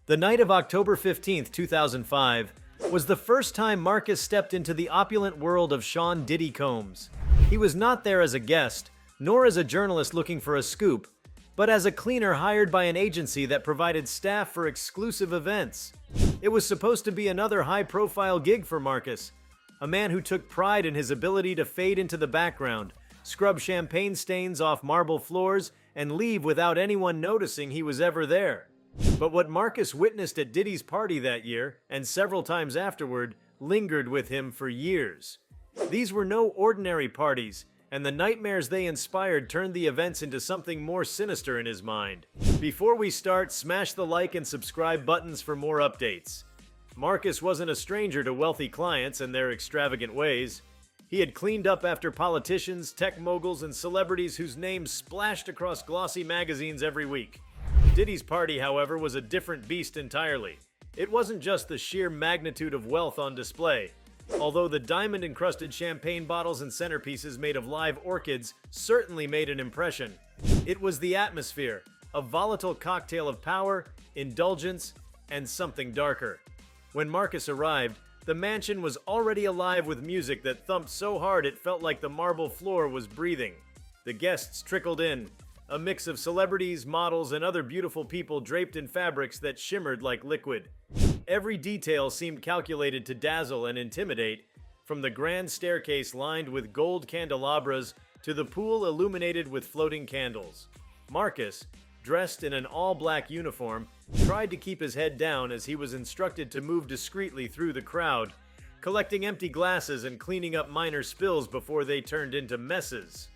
The night of October 15th, 2005, was the first time Marcus stepped into the opulent world of Sean Diddy Combs. He was not there as a guest, nor as a journalist looking for a scoop, but as a cleaner hired by an agency that provided staff for exclusive events. It was supposed to be another high-profile gig for Marcus, a man who took pride in his ability to fade into the background, scrub champagne stains off marble floors, and leave without anyone noticing he was ever there. But what Marcus witnessed at Diddy's party that year, and several times afterward, lingered with him for years. These were no ordinary parties, and the nightmares they inspired turned the events into something more sinister in his mind. Before we start, smash the like and subscribe buttons for more updates. Marcus wasn't a stranger to wealthy clients and their extravagant ways. He had cleaned up after politicians, tech moguls, and celebrities whose names splashed across glossy magazines every week. Diddy's party, however, was a different beast entirely. It wasn't just the sheer magnitude of wealth on display. Although the diamond-encrusted champagne bottles and centerpieces made of live orchids certainly made an impression, it was the atmosphere, a volatile cocktail of power, indulgence, and something darker. When Marcus arrived, the mansion was already alive with music that thumped so hard it felt like the marble floor was breathing. The guests trickled in, a mix of celebrities, models, and other beautiful people draped in fabrics that shimmered like liquid. Every detail seemed calculated to dazzle and intimidate, from the grand staircase lined with gold candelabras to the pool illuminated with floating candles. Marcus, dressed in an all-black uniform, tried to keep his head down as he was instructed to move discreetly through the crowd, collecting empty glasses and cleaning up minor spills before they turned into messes.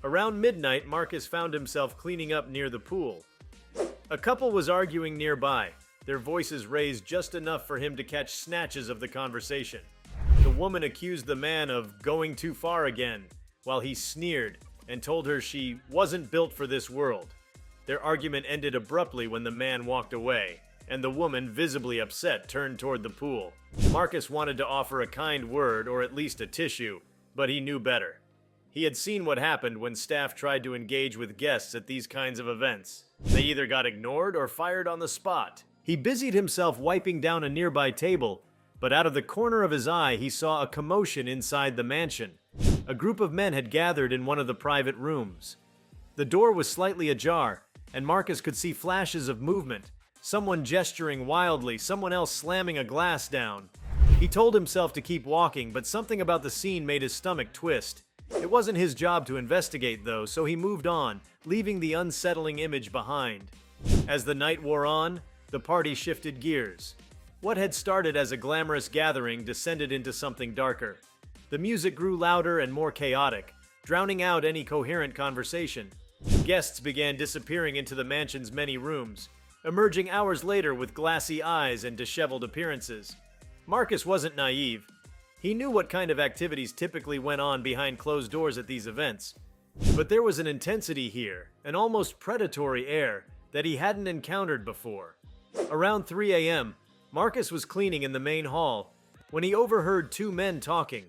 Around midnight, Marcus found himself cleaning up near the pool. A couple was arguing nearby, their voices raised just enough for him to catch snatches of the conversation. The woman accused the man of going too far again, while he sneered and told her she wasn't built for this world. Their argument ended abruptly when the man walked away, and the woman, visibly upset, turned toward the pool. Marcus wanted to offer a kind word, or at least a tissue, but he knew better. He had seen what happened when staff tried to engage with guests at these kinds of events. They either got ignored or fired on the spot. He busied himself wiping down a nearby table, but out of the corner of his eye he saw a commotion inside the mansion. A group of men had gathered in one of the private rooms. The door was slightly ajar, and Marcus could see flashes of movement, someone gesturing wildly, someone else slamming a glass down. He told himself to keep walking, but something about the scene made his stomach twist. It wasn't his job to investigate, though, so he moved on, leaving the unsettling image behind. As the night wore on, the party shifted gears. What had started as a glamorous gathering descended into something darker. The music grew louder and more chaotic, drowning out any coherent conversation. Guests began disappearing into the mansion's many rooms, emerging hours later with glassy eyes and disheveled appearances. Marcus wasn't naive. He knew what kind of activities typically went on behind closed doors at these events. But there was an intensity here, an almost predatory air, that he hadn't encountered before. Around 3 a.m., Marcus was cleaning in the main hall when he overheard two men talking.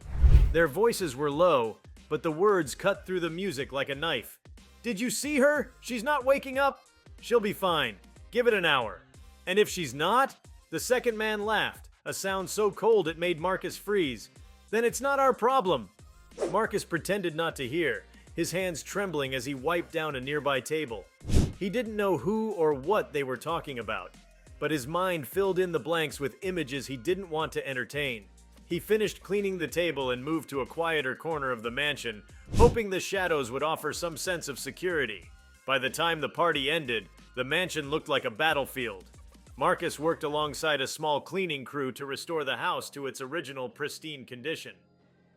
Their voices were low, but the words cut through the music like a knife. "Did you see her? She's not waking up? She'll be fine. Give it an hour. And if she's not?" The second man laughed, a sound so cold it made Marcus freeze. "Then it's not our problem." Marcus pretended not to hear, his hands trembling as he wiped down a nearby table. He didn't know who or what they were talking about, but his mind filled in the blanks with images he didn't want to entertain. He finished cleaning the table and moved to a quieter corner of the mansion, hoping the shadows would offer some sense of security. By the time the party ended, the mansion looked like a battlefield. Marcus worked alongside a small cleaning crew to restore the house to its original pristine condition.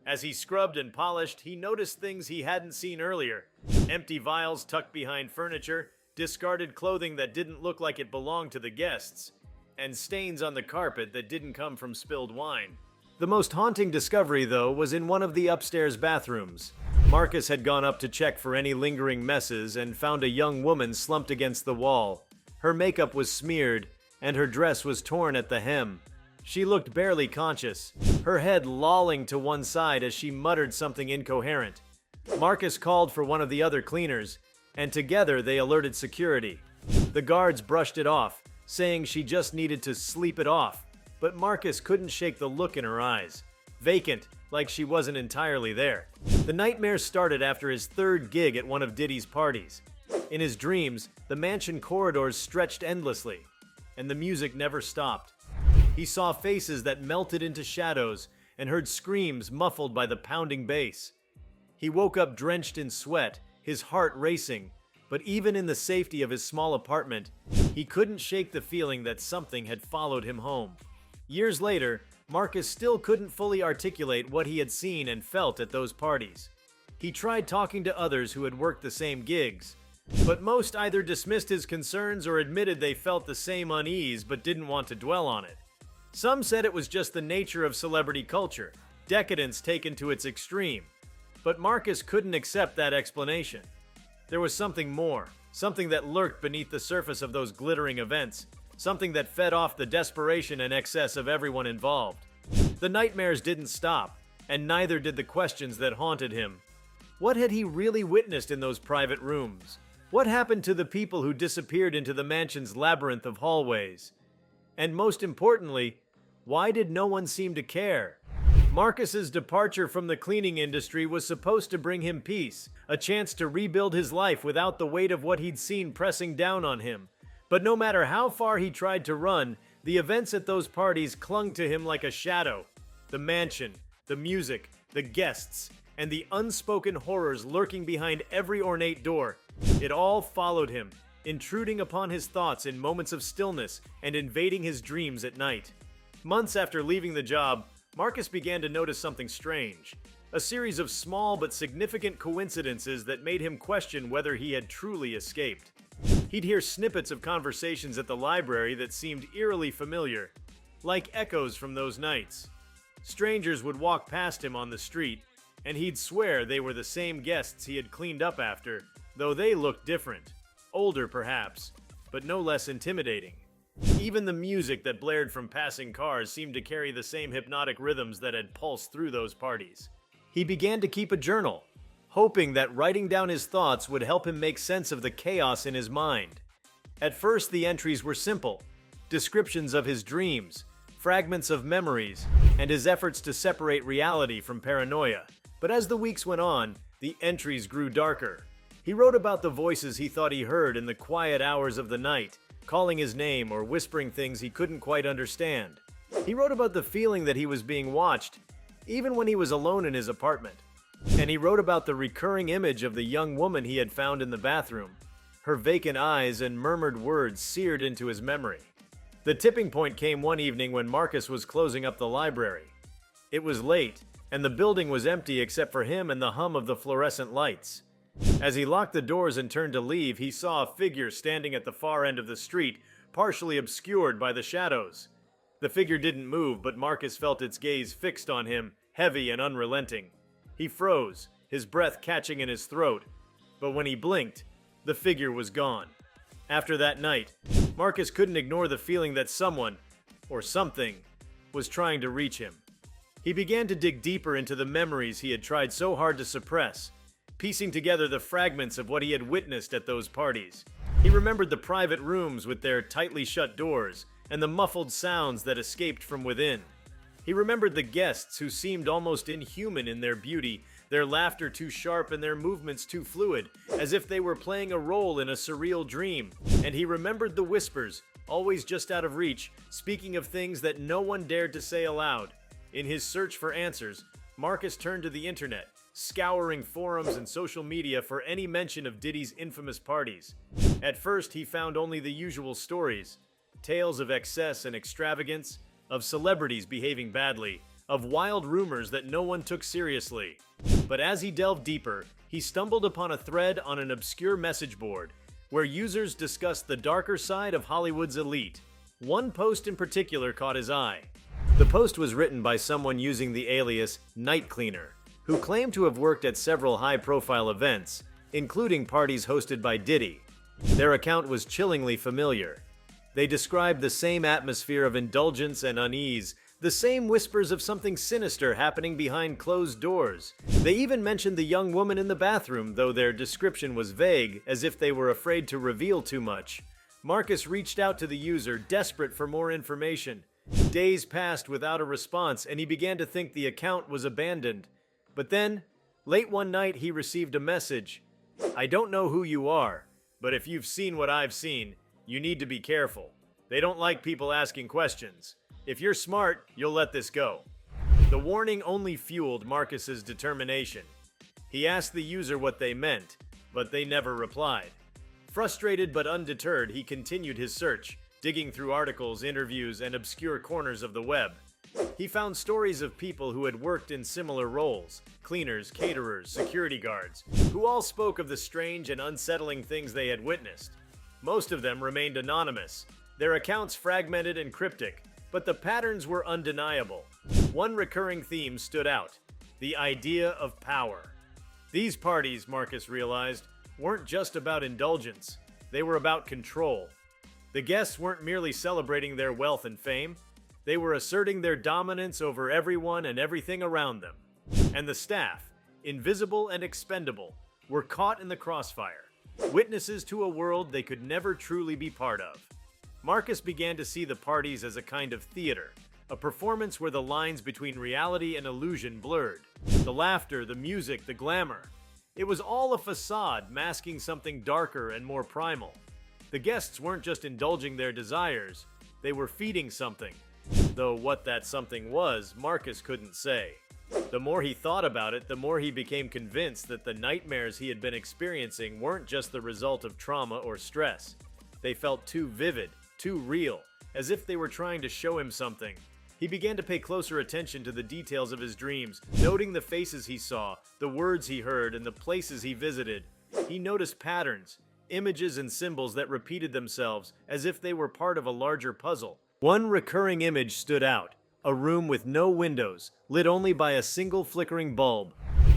As he scrubbed and polished, he noticed things he hadn't seen earlier. Empty vials tucked behind furniture, discarded clothing that didn't look like it belonged to the guests, and stains on the carpet that didn't come from spilled wine. The most haunting discovery, though, was in one of the upstairs bathrooms. Marcus had gone up to check for any lingering messes and found a young woman slumped against the wall. Her makeup was smeared, and her dress was torn at the hem. She looked barely conscious, her head lolling to one side as she muttered something incoherent. Marcus called for one of the other cleaners, and together they alerted security. The guards brushed it off, saying she just needed to sleep it off, but Marcus couldn't shake the look in her eyes. Vacant, like she wasn't entirely there. The nightmare started after his third gig at one of Diddy's parties. In his dreams, the mansion corridors stretched endlessly, and the music never stopped. He saw faces that melted into shadows and heard screams muffled by the pounding bass. He woke up drenched in sweat, his heart racing, but even in the safety of his small apartment, he couldn't shake the feeling that something had followed him home. Years later, Marcus still couldn't fully articulate what he had seen and felt at those parties. He tried talking to others who had worked the same gigs, but most either dismissed his concerns or admitted they felt the same unease but didn't want to dwell on it. Some said it was just the nature of celebrity culture, decadence taken to its extreme, but Marcus couldn't accept that explanation. There was something more, something that lurked beneath the surface of those glittering events, something that fed off the desperation and excess of everyone involved. The nightmares didn't stop, and neither did the questions that haunted him. What had he really witnessed in those private rooms? What happened to the people who disappeared into the mansion's labyrinth of hallways? And most importantly, why did no one seem to care? Marcus's departure from the cleaning industry was supposed to bring him peace, a chance to rebuild his life without the weight of what he'd seen pressing down on him. But no matter how far he tried to run, the events at those parties clung to him like a shadow. The mansion, the music, the guests, and the unspoken horrors lurking behind every ornate door. It all followed him, intruding upon his thoughts in moments of stillness and invading his dreams at night. Months after leaving the job, Marcus began to notice something strange. A series of small but significant coincidences that made him question whether he had truly escaped. He'd hear snippets of conversations at the library that seemed eerily familiar, like echoes from those nights. Strangers would walk past him on the street, and he'd swear they were the same guests he had cleaned up after, though they looked different. Older, perhaps, but no less intimidating. Even the music that blared from passing cars seemed to carry the same hypnotic rhythms that had pulsed through those parties. He began to keep a journal, hoping that writing down his thoughts would help him make sense of the chaos in his mind. At first, the entries were simple, descriptions of his dreams, fragments of memories, and his efforts to separate reality from paranoia. But as the weeks went on, the entries grew darker. He wrote about the voices he thought he heard in the quiet hours of the night, calling his name or whispering things he couldn't quite understand. He wrote about the feeling that he was being watched, even when he was alone in his apartment. And he wrote about the recurring image of the young woman he had found in the bathroom, her vacant eyes and murmured words seared into his memory. The tipping point came one evening when Marcus was closing up the library. It was late, and the building was empty except for him and the hum of the fluorescent lights. As he locked the doors and turned to leave, he saw a figure standing at the far end of the street, partially obscured by the shadows. The figure didn't move, but Marcus felt its gaze fixed on him, heavy and unrelenting. He froze, his breath catching in his throat, but when he blinked, the figure was gone. After that night, Marcus couldn't ignore the feeling that someone, or something, was trying to reach him. He began to dig deeper into the memories he had tried so hard to suppress, piecing together the fragments of what he had witnessed at those parties. He remembered the private rooms with their tightly shut doors and the muffled sounds that escaped from within. He remembered the guests who seemed almost inhuman in their beauty, their laughter too sharp and their movements too fluid, as if they were playing a role in a surreal dream. And he remembered the whispers, always just out of reach, speaking of things that no one dared to say aloud. In his search for answers, Marcus turned to the internet, scouring forums and social media for any mention of Diddy's infamous parties. At first, he found only the usual stories, tales of excess and extravagance, of celebrities behaving badly, of wild rumors that no one took seriously. But as he delved deeper, he stumbled upon a thread on an obscure message board, where users discussed the darker side of Hollywood's elite. One post in particular caught his eye. The post was written by someone using the alias Night Cleaner, who claimed to have worked at several high-profile events, including parties hosted by Diddy. Their account was chillingly familiar. They described the same atmosphere of indulgence and unease, the same whispers of something sinister happening behind closed doors. They even mentioned the young woman in the bathroom, though their description was vague, as if they were afraid to reveal too much. Marcus reached out to the user, desperate for more information. Days passed without a response, and he began to think the account was abandoned. But then, late one night, he received a message. "I don't know who you are, but if you've seen what I've seen, you need to be careful. They don't like people asking questions. If you're smart, you'll let this go." The warning only fueled Marcus's determination. He asked the user what they meant, but they never replied. Frustrated but undeterred, he continued his search, digging through articles, interviews, and obscure corners of the web. He found stories of people who had worked in similar roles: cleaners, caterers, security guards, who all spoke of the strange and unsettling things they had witnessed. Most of them remained anonymous, their accounts fragmented and cryptic, but the patterns were undeniable. One recurring theme stood out: the idea of power. These parties, Marcus realized, weren't just about indulgence, they were about control. The guests weren't merely celebrating their wealth and fame, they were asserting their dominance over everyone and everything around them. And the staff, invisible and expendable, were caught in the crossfire, witnesses to a world they could never truly be part of. Marcus began to see the parties as a kind of theater, a performance where the lines between reality and illusion blurred. The laughter, the music, the glamour. It was all a facade masking something darker and more primal. The guests weren't just indulging their desires, they were feeding something. Though what that something was, Marcus couldn't say. The more he thought about it, the more he became convinced that the nightmares he had been experiencing weren't just the result of trauma or stress. They felt too vivid, too real, as if they were trying to show him something. He began to pay closer attention to the details of his dreams, noting the faces he saw, the words he heard, and the places he visited. He noticed patterns, images and symbols that repeated themselves as if they were part of a larger puzzle. One recurring image stood out: a room with no windows, lit only by a single flickering bulb.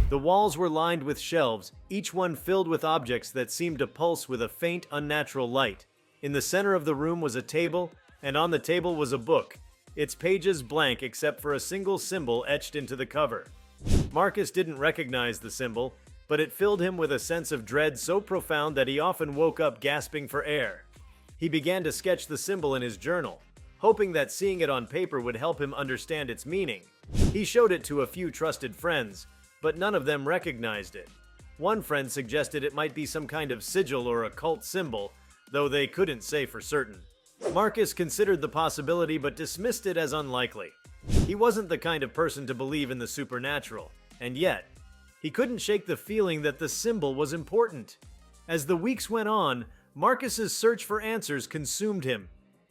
The walls were lined with shelves, each one filled with objects that seemed to pulse with a faint, unnatural light. In the center of the room was a table, and on the table was a book, its pages blank except for a single symbol etched into the cover. Marcus didn't recognize the symbol, but it filled him with a sense of dread so profound that he often woke up gasping for air. He began to sketch the symbol in his journal, hoping that seeing it on paper would help him understand its meaning. He showed it to a few trusted friends, but none of them recognized it. One friend suggested it might be some kind of sigil or occult symbol, though they couldn't say for certain. Marcus considered the possibility but dismissed it as unlikely. He wasn't the kind of person to believe in the supernatural, and yet, he couldn't shake the feeling that the symbol was important. As the weeks went on, Marcus's search for answers consumed him.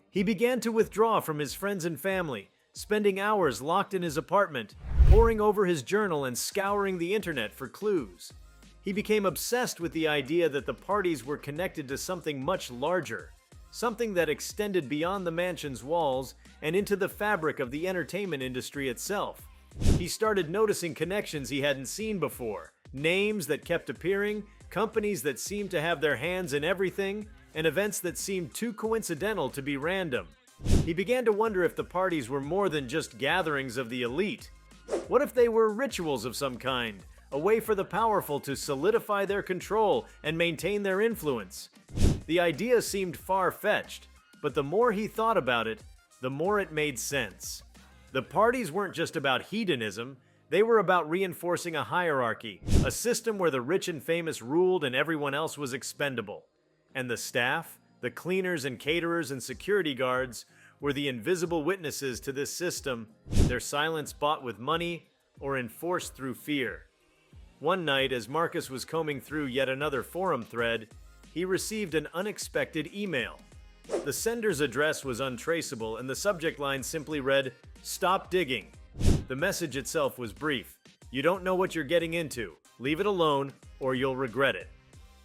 He began to withdraw from his friends and family, spending hours locked in his apartment, poring over his journal and scouring the internet for clues. He became obsessed with the idea that the parties were connected to something much larger, something that extended beyond the mansion's walls and into the fabric of the entertainment industry itself. He started noticing connections he hadn't seen before, names that kept appearing, companies that seemed to have their hands in everything, and events that seemed too coincidental to be random. He began to wonder if the parties were more than just gatherings of the elite. What if they were rituals of some kind, a way for the powerful to solidify their control and maintain their influence? The idea seemed far-fetched, but the more he thought about it, the more it made sense. The parties weren't just about hedonism, they were about reinforcing a hierarchy, a system where the rich and famous ruled and everyone else was expendable. And the staff, the cleaners and caterers and security guards, were the invisible witnesses to this system, their silence bought with money or enforced through fear. One night, as Marcus was combing through yet another forum thread, he received an unexpected email. The sender's address was untraceable, and the subject line simply read, "Stop digging." The message itself was brief. "You don't know what you're getting into. Leave it alone, or you'll regret it."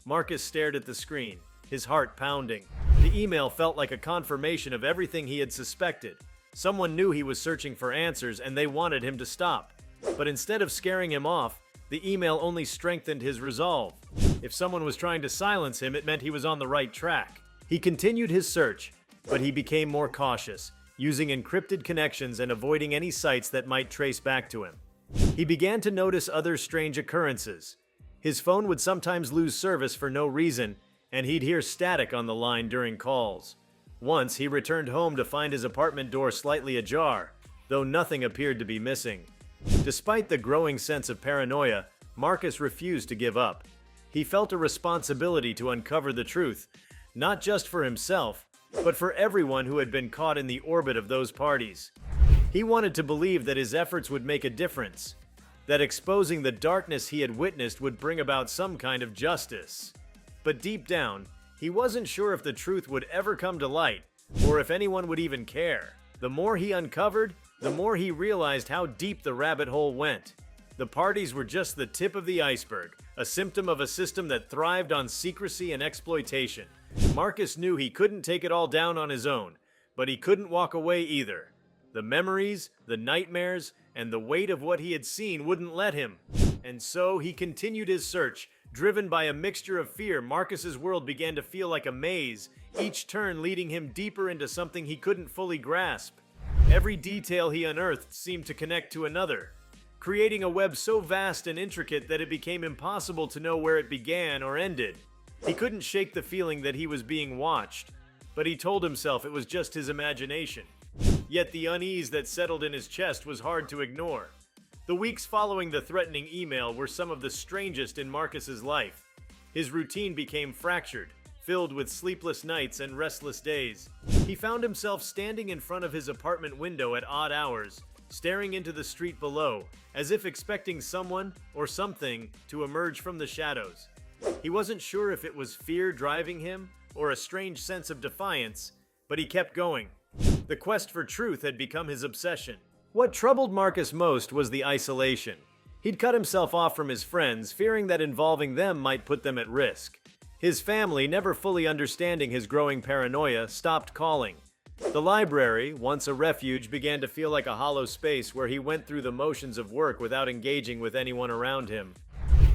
Marcus stared at the screen, his heart pounding. The email felt like a confirmation of everything he had suspected. Someone knew he was searching for answers, and they wanted him to stop. But instead of scaring him off, the email only strengthened his resolve. If someone was trying to silence him, it meant he was on the right track. He continued his search, but he became more cautious, using encrypted connections and avoiding any sites that might trace back to him. He began to notice other strange occurrences. His phone would sometimes lose service for no reason, and he'd hear static on the line during calls. Once, he returned home to find his apartment door slightly ajar, though nothing appeared to be missing. Despite the growing sense of paranoia, Marcus refused to give up. He felt a responsibility to uncover the truth, not just for himself, but for everyone who had been caught in the orbit of those parties. He wanted to believe that his efforts would make a difference, that exposing the darkness he had witnessed would bring about some kind of justice. But deep down, he wasn't sure if the truth would ever come to light, or if anyone would even care. The more he uncovered, the more he realized how deep the rabbit hole went. The parties were just the tip of the iceberg, a symptom of a system that thrived on secrecy and exploitation. Marcus knew he couldn't take it all down on his own, but he couldn't walk away either. The memories, the nightmares, and the weight of what he had seen wouldn't let him. And so he continued his search. Driven by a mixture of fear, Marcus's world began to feel like a maze, each turn leading him deeper into something he couldn't fully grasp. Every detail he unearthed seemed to connect to another, creating a web so vast and intricate that it became impossible to know where it began or ended. He couldn't shake the feeling that he was being watched, but he told himself it was just his imagination. Yet the unease that settled in his chest was hard to ignore. The weeks following the threatening email were some of the strangest in Marcus's life. His routine became fractured, filled with sleepless nights and restless days. He found himself standing in front of his apartment window at odd hours, staring into the street below, as if expecting someone or something to emerge from the shadows. He wasn't sure if it was fear driving him or a strange sense of defiance, but he kept going. The quest for truth had become his obsession. What troubled Marcus most was the isolation. He'd cut himself off from his friends, fearing that involving them might put them at risk. His family, never fully understanding his growing paranoia, stopped calling. The library, once a refuge, began to feel like a hollow space where he went through the motions of work without engaging with anyone around him.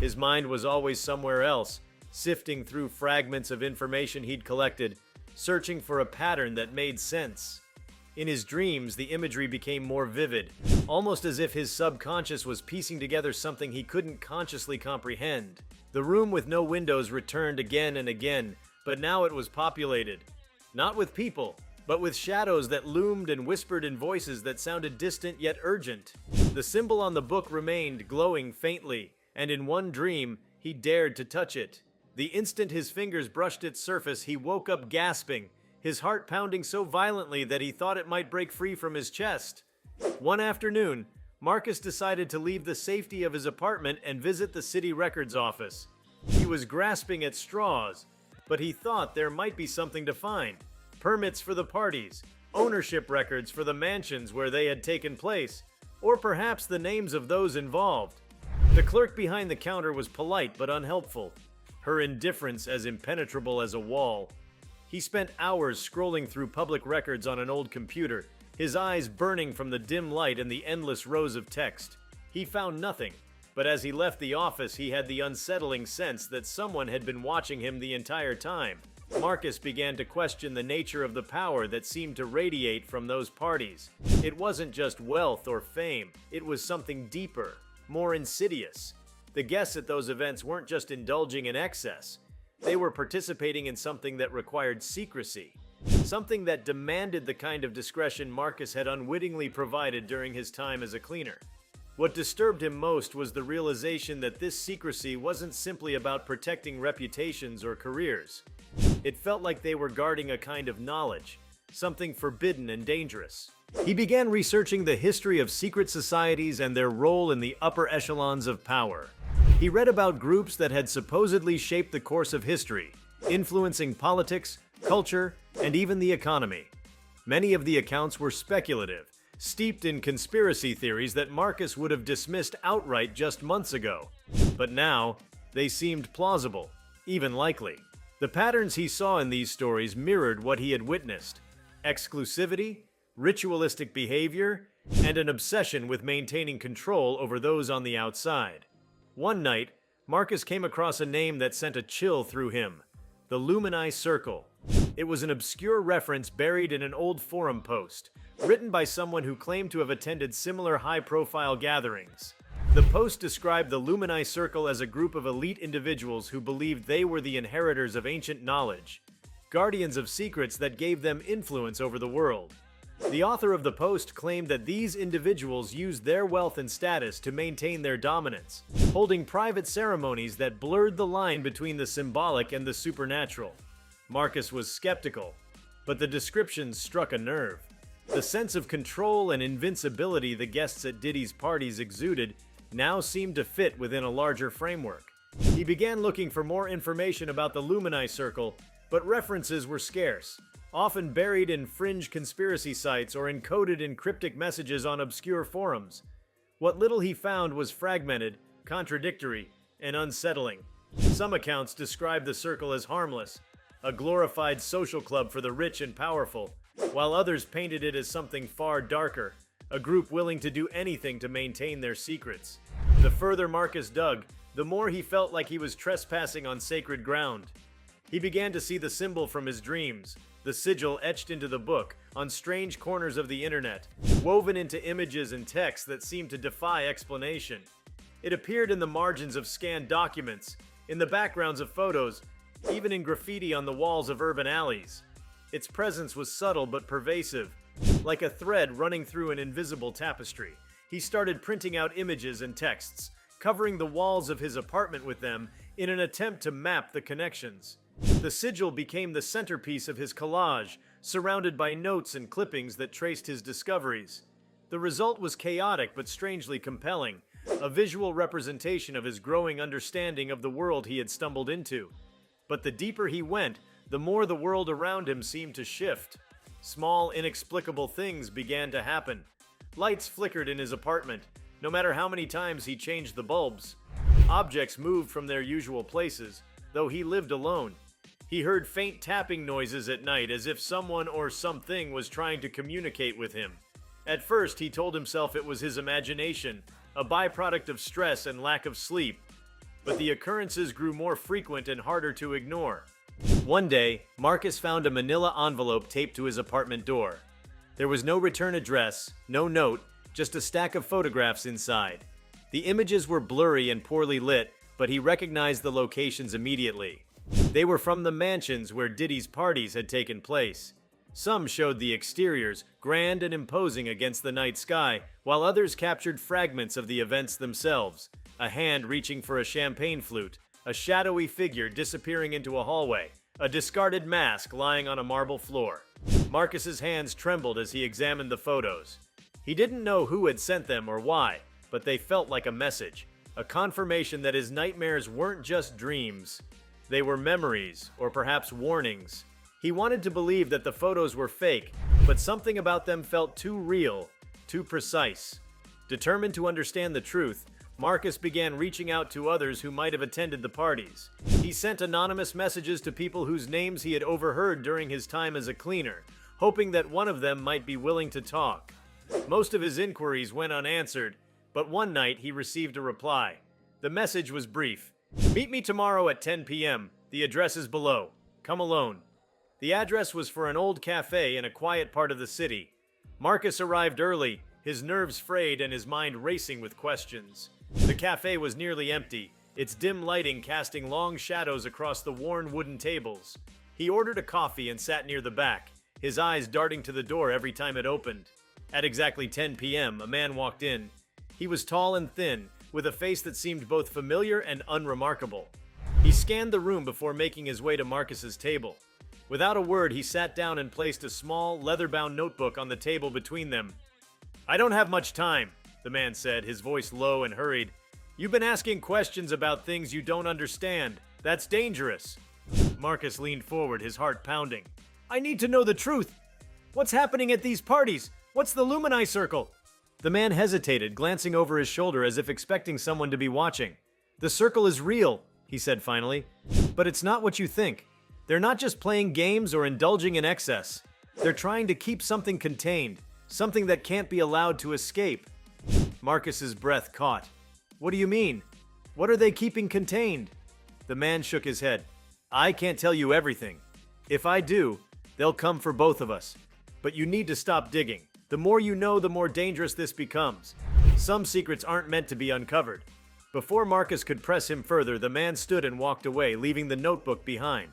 His mind was always somewhere else, sifting through fragments of information he'd collected, searching for a pattern that made sense. In his dreams, the imagery became more vivid, almost as if his subconscious was piecing together something he couldn't consciously comprehend. The room with no windows returned again and again, but now it was populated. Not with people, but with shadows that loomed and whispered in voices that sounded distant yet urgent. The symbol on the book remained, glowing faintly, and in one dream, he dared to touch it. The instant his fingers brushed its surface, he woke up gasping, his heart pounding so violently that he thought it might break free from his chest. One afternoon, Marcus decided to leave the safety of his apartment and visit the city records office. He was grasping at straws, but he thought there might be something to find. Permits for the parties, ownership records for the mansions where they had taken place, or perhaps the names of those involved. The clerk behind the counter was polite but unhelpful, her indifference as impenetrable as a wall. He spent hours scrolling through public records on an old computer, his eyes burning from the dim light and the endless rows of text. He found nothing, but as he left the office, he had the unsettling sense that someone had been watching him the entire time. Marcus began to question the nature of the power that seemed to radiate from those parties. It wasn't just wealth or fame, it was something deeper, more insidious. The guests at those events weren't just indulging in excess. They were participating in something that required secrecy, something that demanded the kind of discretion Marcus had unwittingly provided during his time as a cleaner. What disturbed him most was the realization that this secrecy wasn't simply about protecting reputations or careers. It felt like they were guarding a kind of knowledge, something forbidden and dangerous. He began researching the history of secret societies and their role in the upper echelons of power. He read about groups that had supposedly shaped the course of history, influencing politics, culture, and even the economy. Many of the accounts were speculative, steeped in conspiracy theories that Marcus would have dismissed outright just months ago. But now, they seemed plausible, even likely. The patterns he saw in these stories mirrored what he had witnessed: exclusivity, ritualistic behavior, and an obsession with maintaining control over those on the outside. One night, Marcus came across a name that sent a chill through him: the Lumini Circle. It was an obscure reference buried in an old forum post, written by someone who claimed to have attended similar high-profile gatherings. The post described the Lumini Circle as a group of elite individuals who believed they were the inheritors of ancient knowledge, guardians of secrets that gave them influence over the world. The author of the post claimed that these individuals used their wealth and status to maintain their dominance, holding private ceremonies that blurred the line between the symbolic and the supernatural. Marcus was skeptical, but the descriptions struck a nerve. The sense of control and invincibility the guests at Diddy's parties exuded now seemed to fit within a larger framework. He began looking for more information about the Lumini Circle, but references were scarce, often buried in fringe conspiracy sites or encoded in cryptic messages on obscure forums. What little he found was fragmented, contradictory, and unsettling. Some accounts describe the circle as harmless, a glorified social club for the rich and powerful, while others painted it as something far darker, a group willing to do anything to maintain their secrets. The further Marcus dug, the more he felt like he was trespassing on sacred ground. He began to see the symbol from his dreams, the sigil etched into the book, on strange corners of the internet, woven into images and text that seemed to defy explanation. It appeared in the margins of scanned documents, in the backgrounds of photos, even in graffiti on the walls of urban alleys. Its presence was subtle but pervasive, like a thread running through an invisible tapestry. He started printing out images and texts, covering the walls of his apartment with them in an attempt to map the connections. The sigil became the centerpiece of his collage, surrounded by notes and clippings that traced his discoveries. The result was chaotic but strangely compelling, a visual representation of his growing understanding of the world he had stumbled into. But the deeper he went, the more the world around him seemed to shift. Small, inexplicable things began to happen. Lights flickered in his apartment, no matter how many times he changed the bulbs. Objects moved from their usual places, though he lived alone. He heard faint tapping noises at night as if someone or something was trying to communicate with him. At first, he told himself it was his imagination, a byproduct of stress and lack of sleep. But the occurrences grew more frequent and harder to ignore. One day, Marcus found a manila envelope taped to his apartment door. There was no return address, no note, just a stack of photographs inside. The images were blurry and poorly lit, but he recognized the locations immediately. They were from the mansions where Diddy's parties had taken place. Some showed the exteriors, grand and imposing against the night sky, while others captured fragments of the events themselves. A hand reaching for a champagne flute, a shadowy figure disappearing into a hallway, a discarded mask lying on a marble floor. Marcus's hands trembled as he examined the photos. He didn't know who had sent them or why, but they felt like a message, a confirmation that his nightmares weren't just dreams. They were memories, or perhaps warnings. He wanted to believe that the photos were fake, but something about them felt too real, too precise. Determined to understand the truth, Marcus began reaching out to others who might have attended the parties. He sent anonymous messages to people whose names he had overheard during his time as a cleaner, hoping that one of them might be willing to talk. Most of his inquiries went unanswered, but one night he received a reply. The message was brief. "Meet me tomorrow at 10 p.m. The address is below. Come alone." The address was for an old cafe in a quiet part of the city. Marcus arrived early, his nerves frayed and his mind racing with questions. The cafe was nearly empty, its dim lighting casting long shadows across the worn wooden tables. He ordered a coffee and sat near the back, his eyes darting to the door every time it opened. At exactly 10 p.m., a man walked in. He was tall and thin, with a face that seemed both familiar and unremarkable. He scanned the room before making his way to Marcus's table. Without a word, he sat down and placed a small, leather-bound notebook on the table between them. "I don't have much time," the man said, his voice low and hurried. "You've been asking questions about things you don't understand. That's dangerous." Marcus leaned forward, his heart pounding. "I need to know the truth. What's happening at these parties? What's the Lumini Circle?" The man hesitated, glancing over his shoulder as if expecting someone to be watching. "The circle is real," he said finally. "But it's not what you think. They're not just playing games or indulging in excess. They're trying to keep something contained, something that can't be allowed to escape." Marcus's breath caught. "What do you mean? What are they keeping contained?" The man shook his head. "I can't tell you everything. If I do, they'll come for both of us. But you need to stop digging. The more you know, the more dangerous this becomes. Some secrets aren't meant to be uncovered. Before Marcus could press him further, the man stood and walked away, leaving the notebook behind.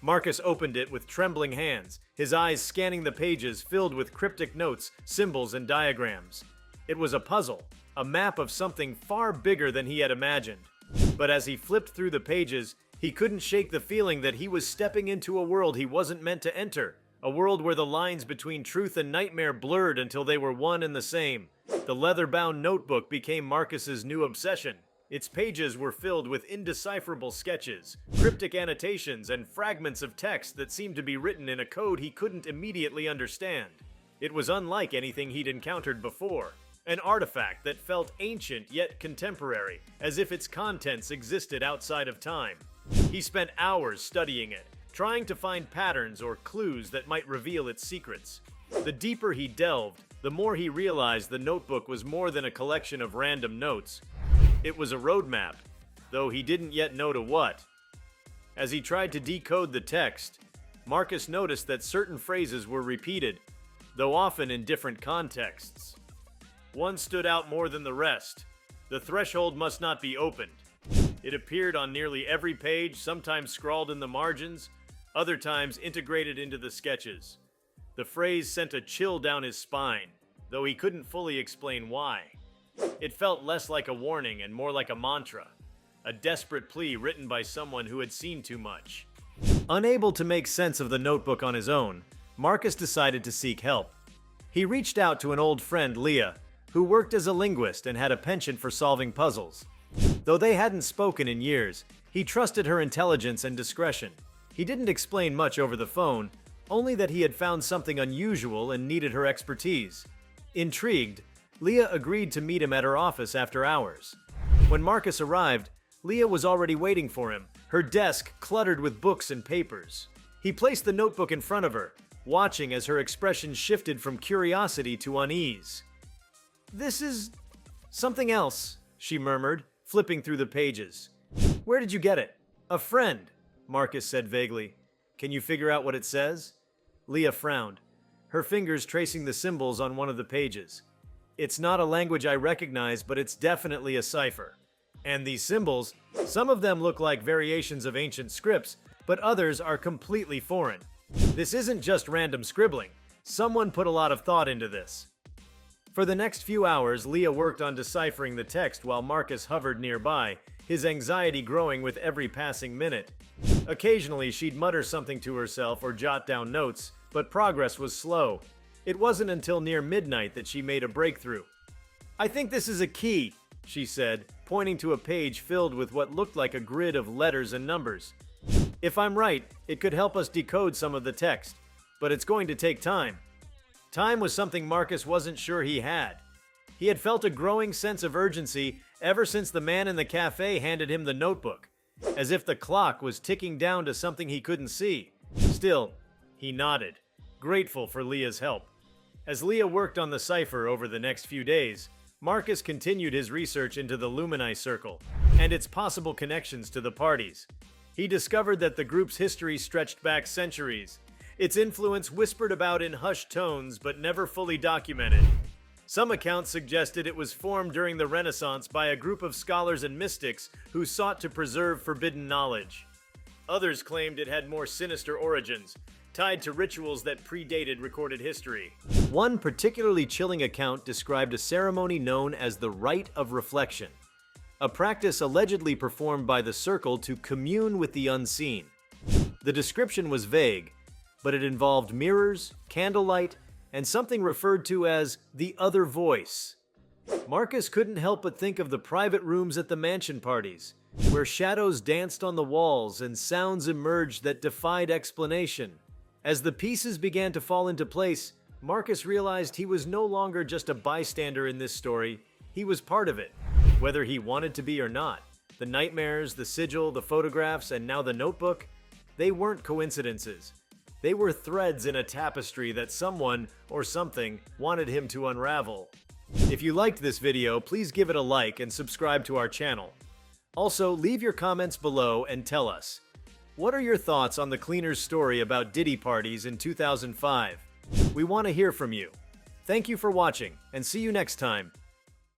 Marcus opened it with trembling hands, his eyes scanning the pages filled with cryptic notes, symbols, and diagrams. It was a puzzle, a map of something far bigger than he had imagined. But as he flipped through the pages, he couldn't shake the feeling that he was stepping into a world he wasn't meant to enter. A world where the lines between truth and nightmare blurred until they were one and the same. The leather-bound notebook became Marcus's new obsession. Its pages were filled with indecipherable sketches, cryptic annotations, and fragments of text that seemed to be written in a code he couldn't immediately understand. It was unlike anything he'd encountered before. An artifact that felt ancient yet contemporary, as if its contents existed outside of time. He spent hours studying it, trying to find patterns or clues that might reveal its secrets. The deeper he delved, the more he realized the notebook was more than a collection of random notes. It was a roadmap, though he didn't yet know to what. As he tried to decode the text, Marcus noticed that certain phrases were repeated, though often in different contexts. One stood out more than the rest. The threshold must not be opened. It appeared on nearly every page, sometimes scrawled in the margins, other times integrated into the sketches. The phrase sent a chill down his spine, though he couldn't fully explain why. It felt less like a warning and more like a mantra, a desperate plea written by someone who had seen too much. Unable to make sense of the notebook on his own, Marcus decided to seek help. He reached out to an old friend, Leah, who worked as a linguist and had a penchant for solving puzzles. Though they hadn't spoken in years, he trusted her intelligence and discretion. He didn't explain much over the phone, only that he had found something unusual and needed her expertise. Intrigued, Leah agreed to meet him at her office after hours. When Marcus arrived, Leah was already waiting for him, her desk cluttered with books and papers. He placed the notebook in front of her, watching as her expression shifted from curiosity to unease. "This is something else," she murmured, flipping through the pages. "Where did you get it?" "A friend," Marcus said vaguely. "Can you figure out what it says?" Leah frowned, her fingers tracing the symbols on one of the pages. "It's not a language I recognize, but it's definitely a cipher. And these symbols, some of them look like variations of ancient scripts, but others are completely foreign. This isn't just random scribbling. Someone put a lot of thought into this." For the next few hours, Leah worked on deciphering the text while Marcus hovered nearby, his anxiety growing with every passing minute. Occasionally, she'd mutter something to herself or jot down notes, but progress was slow. It wasn't until near midnight that she made a breakthrough. "I think this is a key," she said, pointing to a page filled with what looked like a grid of letters and numbers. "If I'm right, it could help us decode some of the text, but it's going to take time." Time was something Marcus wasn't sure he had. He had felt a growing sense of urgency ever since the man in the cafe handed him the notebook, as if the clock was ticking down to something he couldn't see. Still, he nodded, grateful for Leah's help. As Leah worked on the cipher over the next few days, Marcus continued his research into the Lumini Circle and its possible connections to the parties. He discovered that the group's history stretched back centuries, its influence whispered about in hushed tones but never fully documented. Some accounts suggested it was formed during the Renaissance by a group of scholars and mystics who sought to preserve forbidden knowledge. Others claimed it had more sinister origins, tied to rituals that predated recorded history. One particularly chilling account described a ceremony known as the Rite of Reflection, a practice allegedly performed by the Circle to commune with the unseen. The description was vague, but it involved mirrors, candlelight, and something referred to as the other voice. Marcus couldn't help but think of the private rooms at the mansion parties, where shadows danced on the walls and sounds emerged that defied explanation. As the pieces began to fall into place, Marcus realized he was no longer just a bystander in this story, he was part of it, whether he wanted to be or not. The nightmares, the sigil, the photographs, and now the notebook, they weren't coincidences. They were threads in a tapestry that someone, or something, wanted him to unravel. If you liked this video, please give it a like and subscribe to our channel. Also, leave your comments below and tell us, what are your thoughts on the cleaner's story about Diddy parties in 2005? We want to hear from you. Thank you for watching, and see you next time.